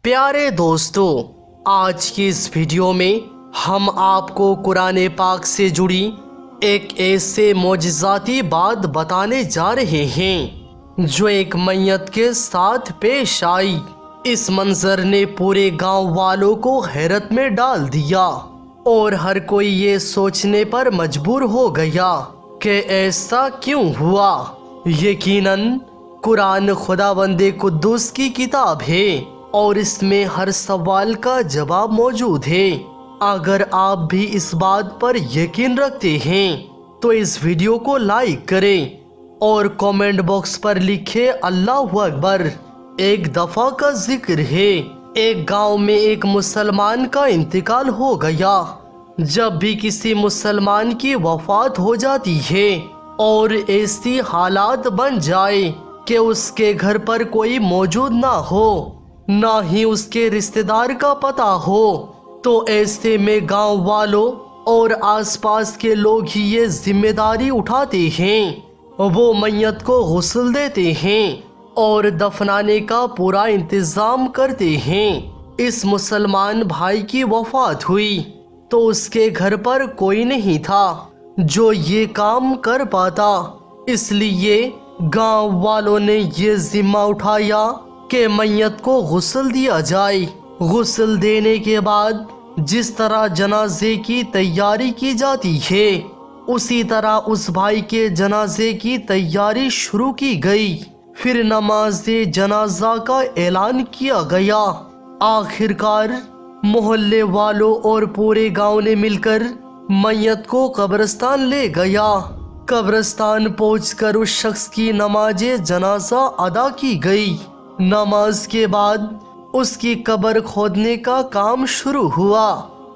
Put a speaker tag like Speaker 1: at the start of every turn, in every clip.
Speaker 1: प्यारे दोस्तों, आज की इस वीडियो में हम आपको कुरान पाक से जुड़ी एक ऐसे मौजज़ाती बात बताने जा रहे हैं जो एक मैयत के साथ पेश आई। इस मंजर ने पूरे गांव वालों को हैरत में डाल दिया और हर कोई ये सोचने पर मजबूर हो गया कि ऐसा क्यों हुआ। यकीनन कुरान खुदावंदे कुद्दूस की किताब है और इसमें हर सवाल का जवाब मौजूद है। अगर आप भी इस बात पर यकीन रखते हैं तो इस वीडियो को लाइक करें और कमेंट बॉक्स पर लिखें अल्लाहु अकबर। एक दफ़ा का जिक्र है, एक गांव में एक मुसलमान का इंतकाल हो गया। जब भी किसी मुसलमान की वफात हो जाती है और ऐसी हालात बन जाए कि उसके घर पर कोई मौजूद ना हो, ना ही उसके रिश्तेदार का पता हो, तो ऐसे में गांव वालों और आसपास के लोग ही ये जिम्मेदारी उठाते हैं। वो मैयत को गुस्ल देते हैं और दफनाने का पूरा इंतज़ाम करते हैं। इस मुसलमान भाई की वफात हुई तो उसके घर पर कोई नहीं था जो ये काम कर पाता, इसलिए गांव वालों ने ये जिम्मा उठाया कि मैयत को गुस्ल दिया जाए। गुस्ल देने के बाद जिस तरह जनाजे की तैयारी की जाती है, उसी तरह उस भाई के जनाजे की तैयारी शुरू की गई। फिर नमाज जनाजा का ऐलान किया गया। आखिरकार मोहल्ले वालों और पूरे गांव ने मिलकर मैयत को कब्रिस्तान ले गया। कब्रिस्तान पहुंचकर उस शख्स की नमाज जनाजा अदा की गई। नमाज के बाद उसकी कब्र खोदने का काम शुरू हुआ।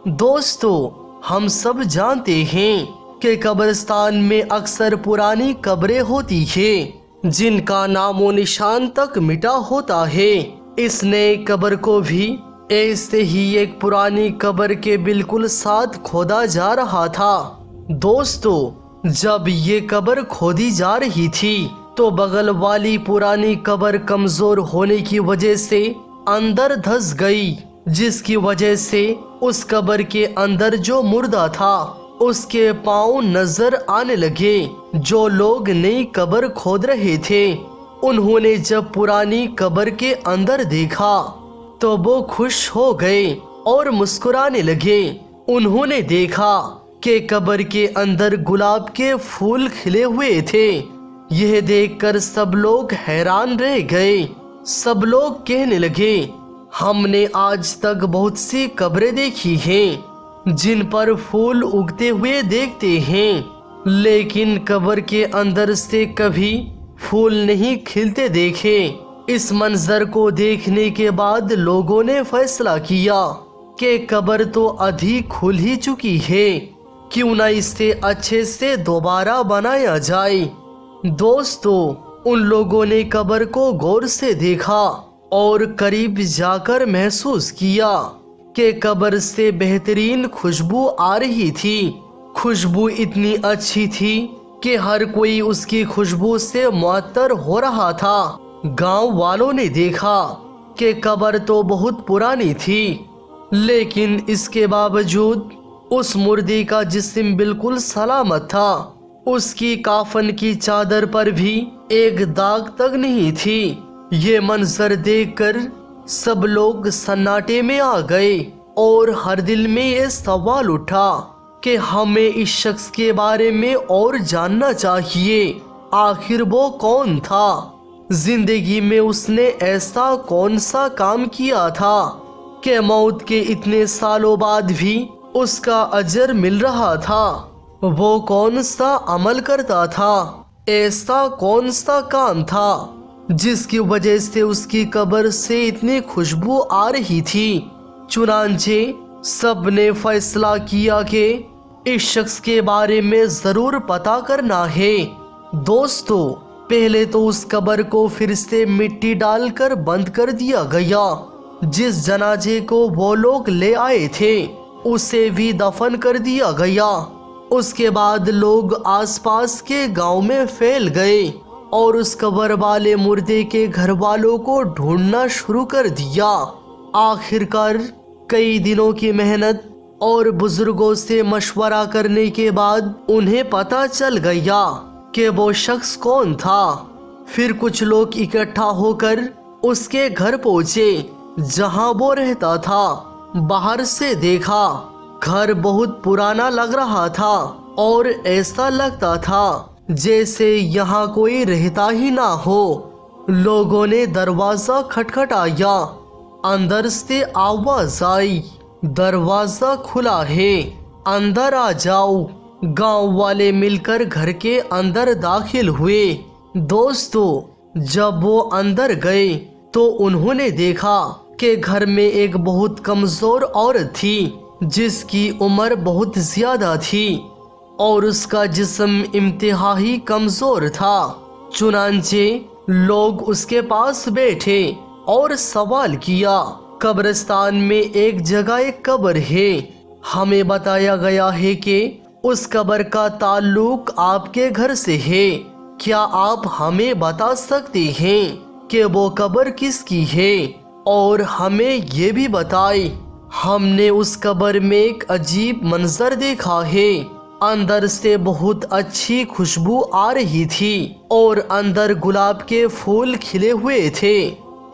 Speaker 1: दोस्तों, हम सब जानते हैं कि कब्रिस्तान में अक्सर पुरानी कब्रें होती हैं जिनका नामो निशान तक मिटा होता है। इस नए कब्र को भी ऐसे ही एक पुरानी कब्र के बिल्कुल साथ खोदा जा रहा था। दोस्तों, जब ये कब्र खोदी जा रही थी तो बगल वाली पुरानी कब्र कमजोर होने की वजह से अंदर धंस गई, जिसकी वजह से उस कब्र के अंदर जो मुर्दा था उसके पांव नजर आने लगे। जो लोग नई कब्र खोद रहे थे, उन्होंने जब पुरानी कब्र के अंदर देखा तो वो खुश हो गए और मुस्कुराने लगे। उन्होंने देखा कि कब्र के अंदर गुलाब के फूल खिले हुए थे। यह देखकर सब लोग हैरान रह गए। सब लोग कहने लगे, हमने आज तक बहुत सी कब्रें देखी हैं जिन पर फूल उगते हुए देखते हैं, लेकिन कब्र के अंदर से कभी फूल नहीं खिलते देखे। इस मंजर को देखने के बाद लोगों ने फैसला किया कि कब्र तो अधिक खुल ही चुकी है, क्यों ना इसे अच्छे से दोबारा बनाया जाए। दोस्तों, उन लोगों ने कब्र को गौर से देखा और करीब जाकर महसूस किया कि कब्र से बेहतरीन खुशबू आ रही थी। खुशबू इतनी अच्छी थी कि हर कोई उसकी खुशबू से मुअत्तर हो रहा था। गांव वालों ने देखा कि कब्र तो बहुत पुरानी थी, लेकिन इसके बावजूद उस मुर्दे का जिस्म बिल्कुल सलामत था। उसकी काफन की चादर पर भी एक दाग तक नहीं थी। ये मंजर देखकर सब लोग सन्नाटे में आ गए और हर दिल में ये सवाल उठा कि हमें इस शख्स के बारे में और जानना चाहिए। आखिर वो कौन था? जिंदगी में उसने ऐसा कौन सा काम किया था कि मौत के इतने सालों बाद भी उसका अजर मिल रहा था? वो कौन सा अमल करता था? ऐसा कौन सा काम था जिसकी वजह से उसकी कब्र से इतनी खुशबू आ रही थी? चुनांचे सब ने फैसला किया कि इस शख्स के बारे में जरूर पता करना है। दोस्तों, पहले तो उस कब्र को फिर से मिट्टी डालकर बंद कर दिया गया। जिस जनाजे को वो लोग ले आए थे उसे भी दफन कर दिया गया। उसके बाद लोग आसपास के गांव में फैल गए और उस कब्र वाले मुर्दे के घर वालों को ढूंढना शुरू कर दिया। आखिरकार कई दिनों की मेहनत और बुजुर्गों से मशवरा करने के बाद उन्हें पता चल गया कि वो शख्स कौन था। फिर कुछ लोग इकट्ठा होकर उसके घर पहुंचे जहां वो रहता था। बाहर से देखा, घर बहुत पुराना लग रहा था और ऐसा लगता था जैसे यहाँ कोई रहता ही ना हो। लोगों ने दरवाजा खटखटाया। अंदर से आवाज आई, दरवाजा खुला है, अंदर आ जाओ। गांव वाले मिलकर घर के अंदर दाखिल हुए। दोस्तों, जब वो अंदर गए तो उन्होंने देखा कि घर में एक बहुत कमजोर औरत थी जिसकी उम्र बहुत ज्यादा थी और उसका जिस्म इंतहाई कमजोर था। चुनांचे लोग उसके पास बैठे और सवाल किया, कब्रिस्तान में एक जगह एक कब्र है। हमें बताया गया है कि उस कब्र का ताल्लुक आपके घर से है। क्या आप हमें बता सकते हैं कि वो कब्र किसकी है? और हमें ये भी बताए, हमने उस कब्र में एक अजीब मंजर देखा है। अंदर से बहुत अच्छी खुशबू आ रही थी और अंदर गुलाब के फूल खिले हुए थे।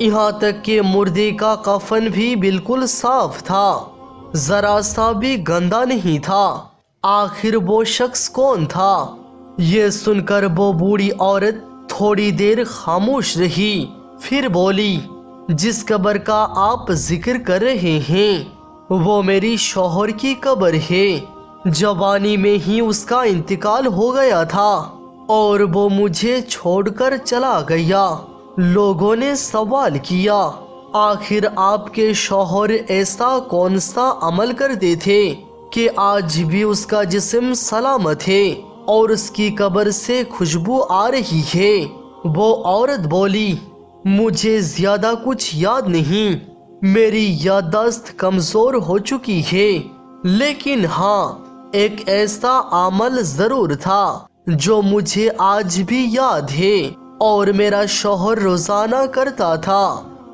Speaker 1: यहाँ तक कि मुर्दे का कफन भी बिल्कुल साफ था, जरा सा भी गंदा नहीं था। आखिर वो शख्स कौन था? ये सुनकर वो बूढ़ी औरत थोड़ी देर खामोश रही, फिर बोली, जिस कब्र का आप जिक्र कर रहे हैं वो मेरी शौहर की कब्र है। जवानी में ही उसका इंतकाल हो गया था और वो मुझे छोड़कर चला गया। लोगों ने सवाल किया, आखिर आपके शौहर ऐसा कौन सा अमल करते थे कि आज भी उसका जिस्म सलामत है और उसकी कब्र से खुशबू आ रही है? वो औरत बोली, मुझे ज्यादा कुछ याद नहीं, मेरी याददाश्त कमजोर हो चुकी है, लेकिन हाँ, एक ऐसा अमल जरूर था जो मुझे आज भी याद है और मेरा शौहर रोजाना करता था।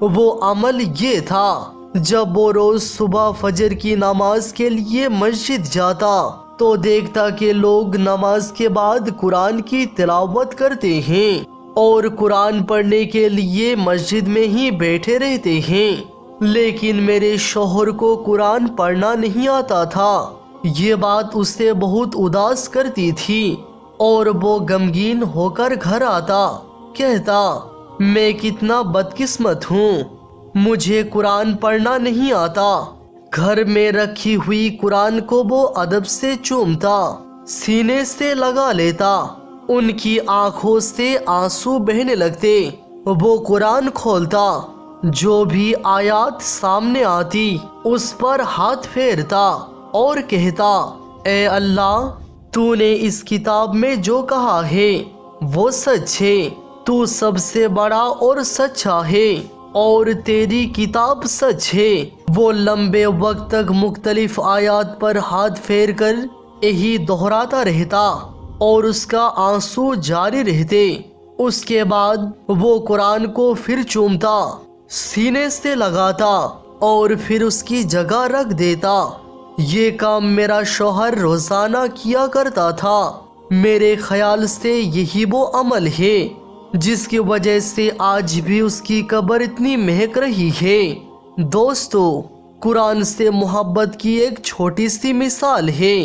Speaker 1: वो अमल ये था, जब वो रोज सुबह फजर की नमाज के लिए मस्जिद जाता तो देखता कि लोग नमाज के बाद कुरान की तिलावत करते हैं और कुरान पढ़ने के लिए मस्जिद में ही बैठे रहते हैं, लेकिन मेरे शौहर को कुरान पढ़ना नहीं आता था। ये बात उसे बहुत उदास करती थी और वो गमगीन होकर घर आता, कहता, मैं कितना बदकिस्मत हूँ, मुझे कुरान पढ़ना नहीं आता। घर में रखी हुई कुरान को वो अदब से चूमता, सीने से लगा लेता। उनकी आंखों से आंसू बहने लगते। वो कुरान खोलता, जो भी आयत सामने आती उस पर हाथ फेरता और कहता, ए अल्लाह, तूने इस किताब में जो कहा है वो सच है, तू सबसे बड़ा और सच्चा है और तेरी किताब सच है। वो लंबे वक्त तक मुख्तलिफ आयत पर हाथ फेर कर यही दोहराता रहता और उसका आंसू जारी रहते। उसके बाद वो कुरान को फिर चूमता, सीने से लगाता और फिर उसकी जगह रख देता। ये काम मेरा शौहर रोजाना किया करता था। मेरे ख्याल से यही वो अमल है जिसकी वजह से आज भी उसकी कब्र इतनी महक रही है। दोस्तों, कुरान से मोहब्बत की एक छोटी सी मिसाल है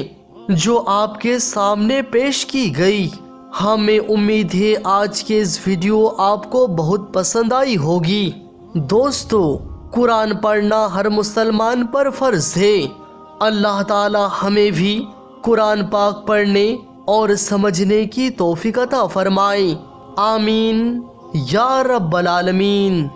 Speaker 1: जो आपके सामने पेश की गई। हमें उम्मीद है आज के इस वीडियो आपको बहुत पसंद आई होगी। दोस्तों, कुरान पढ़ना हर मुसलमान पर फर्ज है। अल्लाह ताला हमें भी कुरान पाक पढ़ने और समझने की तौफीक अता फरमाए। आमीन या रब्बल आलमीन।